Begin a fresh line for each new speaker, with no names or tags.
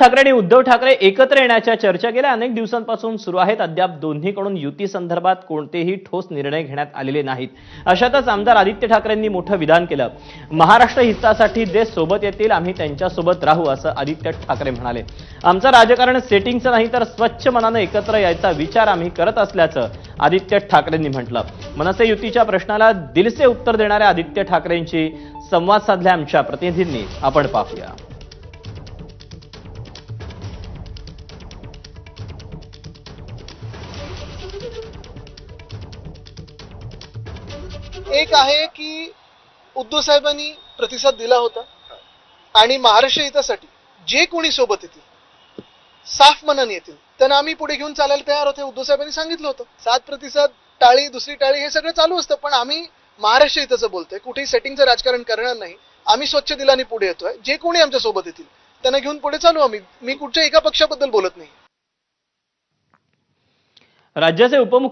ठाकरे आणि उद्धव ठाकरे एकत्र येण्याच्या चर्चा गेल्या अनेक दिवसांपासून सुरू आहेत. अद्याप दोन्हीकडून युती संदर्भात कोणतेही ठोस निर्णय घेण्यात आलेले नाहीत. अशातच आमदार आदित्य ठाकरेंनी मोठं विधान केलं. महाराष्ट्र हितासाठी जे सोबत येतील आम्ही त्यांच्यासोबत राहू असं आदित्य ठाकरे म्हणाले. आमचं राजकारण सेटिंगचं नाही तर स्वच्छ मनाने एकत्र यायचा विचार आम्ही करत असल्याचं आदित्य ठाकरेंनी म्हटलं. मनसे युतीच्या प्रश्नाला दिलसे उत्तर देणाऱ्या आदित्य ठाकरेंशी संवाद साधल्या आमच्या प्रतिनिधींनी. आपण पाहूया.
एक आहे की उद्धव साहेबांनी प्रतिसाद दिला होता आणि महाराष्ट्र हितासाठी जे कोणी सोबत येतील साफ मनाने येतील त्यांना आम्ही पुढे घेऊन चालायला तयार होते. उद्धव साहेबांनी सांगितलं होतं 7 प्रतिसाद टाळी दुसरी टाळी हे सगळं चालू असतं, पण आम्ही महाराष्ट्र हिताचं बोलतोय, कुठेही सेटिंगचं राजकारण करणार नाही. आम्ही स्वच्छ दिलाने पुढे येतोय. जे कोणी आमच्या सोबत येतील त्यांना घेऊन पुढे चालू आम्ही. मी कुठच्या एका पक्षाबद्दल बोलत नाही.
राज्याचे उपमुख्य